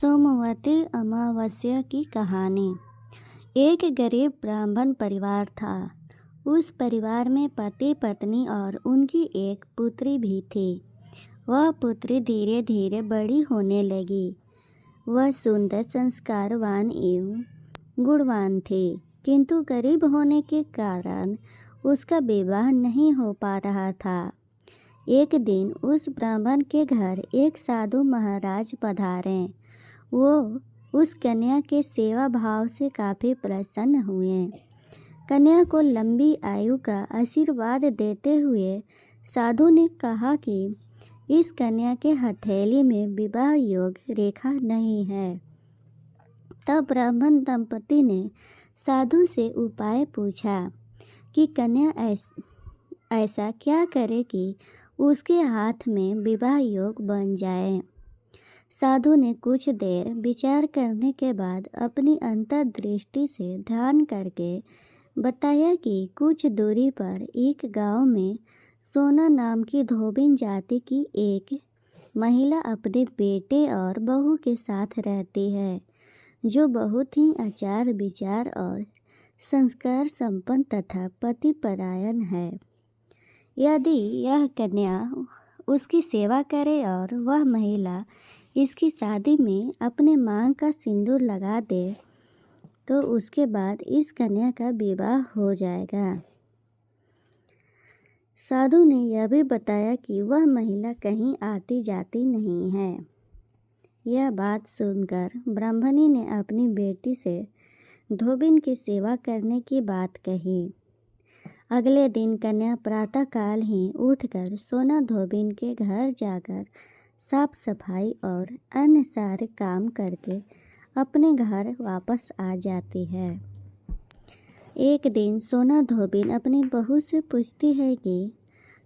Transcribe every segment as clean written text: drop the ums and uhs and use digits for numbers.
सोमवती अमावस्या की कहानी। एक गरीब ब्राह्मण परिवार था। उस परिवार में पति पत्नी और उनकी एक पुत्री भी थी। वह पुत्री धीरे धीरे बड़ी होने लगी। वह सुंदर, संस्कारवान एवं गुणवान थी, किंतु गरीब होने के कारण उसका विवाह नहीं हो पा रहा था। एक दिन उस ब्राह्मण के घर एक साधु महाराज पधारे। वो उस कन्या के सेवा भाव से काफ़ी प्रसन्न हुए। कन्या को लंबी आयु का आशीर्वाद देते हुए साधु ने कहा कि इस कन्या के हथेली में विवाह योग्य रेखा नहीं है। तब ब्राह्मण दंपति ने साधु से उपाय पूछा कि कन्या ऐसा क्या करे कि उसके हाथ में विवाह योग बन जाए। साधु ने कुछ देर विचार करने के बाद अपनी अंतर्दृष्टि से ध्यान करके बताया कि कुछ दूरी पर एक गांव में सोना नाम की धोबिन जाति की एक महिला अपने बेटे और बहू के साथ रहती है, जो बहुत ही आचार विचार और संस्कार संपन्न तथा पतिपरायण है। यदि यह कन्या उसकी सेवा करे और वह महिला इसकी शादी में अपने मांग का सिंदूर लगा दे तो उसके बाद इस कन्या का विवाह हो जाएगा। साधु ने यह भी बताया कि वह महिला कहीं आती जाती नहीं है। यह बात सुनकर ब्राह्मणी ने अपनी बेटी से धोबिन की सेवा करने की बात कही। अगले दिन कन्या प्रातःकाल ही उठकर सोना धोबिन के घर जाकर साफ सफाई और अन्य सारे काम करके अपने घर वापस आ जाती है। एक दिन सोना धोबिन अपनी बहू से पूछती है कि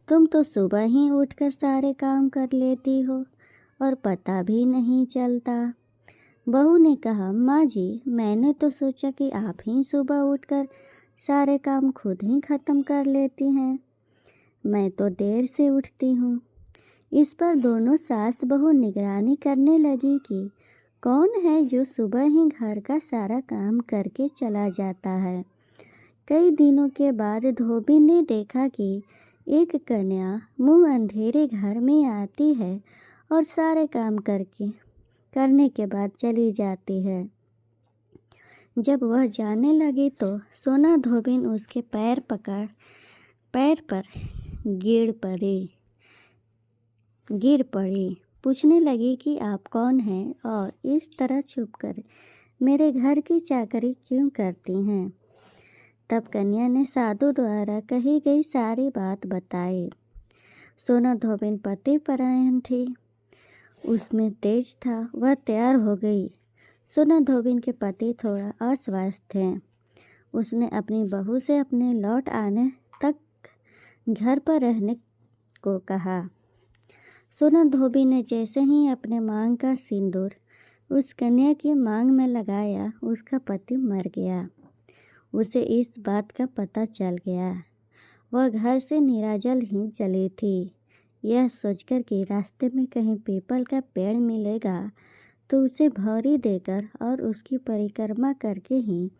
तुम तो सुबह ही उठकर सारे काम कर लेती हो और पता भी नहीं चलता। बहू ने कहा, माँ जी, मैंने तो सोचा कि आप ही सुबह उठकर सारे काम खुद ही ख़त्म कर लेती हैं। मैं तो देर से उठती हूँ। इस पर दोनों सास बहू निगरानी करने लगी कि कौन है जो सुबह ही घर का सारा काम करके चला जाता है। कई दिनों के बाद धोबी ने देखा कि एक कन्या मुंह अंधेरे घर में आती है और सारे काम करने के बाद चली जाती है। जब वह जाने लगी तो सोना धोबिन उसके पैर पर गिर पड़ी। पूछने लगी कि आप कौन हैं और इस तरह छुपकर मेरे घर की चाकरी क्यों करती हैं। तब कन्या ने साधु द्वारा कही गई सारी बात बताई। सोना धोबिन पतिपरायण थी, उसमें तेज था। वह तैयार हो गई। सोना धोबिन के पति थोड़ा अस्वस्थ थे। उसने अपनी बहू से अपने लौट आने तक घर पर रहने को कहा। सोना धोबी ने जैसे ही अपने मांग का सिंदूर उस कन्या की मांग में लगाया, उसका पति मर गया। उसे इस बात का पता चल गया। वह घर से निराजल ही चली थी। यह सोचकर कि रास्ते में कहीं पीपल का पेड़ मिलेगा तो उसे भौरी देकर और उसकी परिक्रमा करके ही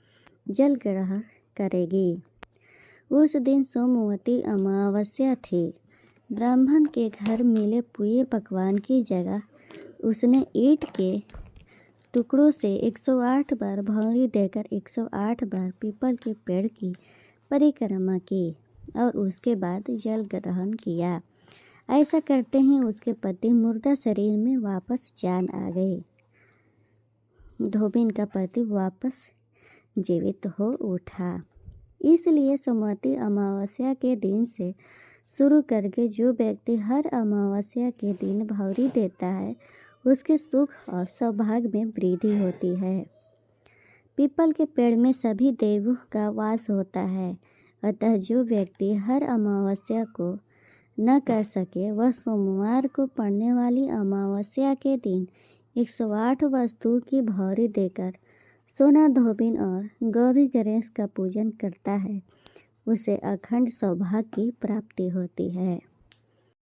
जल ग्रहण करेगी। उस दिन सोमवती अमावस्या थी। ब्राह्मण के घर मिले पुए पकवान की जगह उसने ईंट के टुकड़ों से 108 बार भौरी देकर 108 बार पीपल के पेड़ की परिक्रमा की और उसके बाद जल ग्रहण किया। ऐसा करते ही उसके पति मुर्दा शरीर में वापस जान आ गई। धोबिन का पति वापस जीवित हो उठा। इसलिए सोमवती अमावस्या के दिन से शुरू करके जो व्यक्ति हर अमावस्या के दिन भौरी देता है, उसके सुख और सौभाग्य में वृद्धि होती है। पीपल के पेड़ में सभी देवों का वास होता है। अतः जो व्यक्ति हर अमावस्या को न कर सके, वह सोमवार को पड़ने वाली अमावस्या के दिन 108 वस्तुओं की भौरी देकर सोना धोबिन और गौरी गणेश का पूजन करता है, उसे अखंड सौभाग्य की प्राप्ति होती है।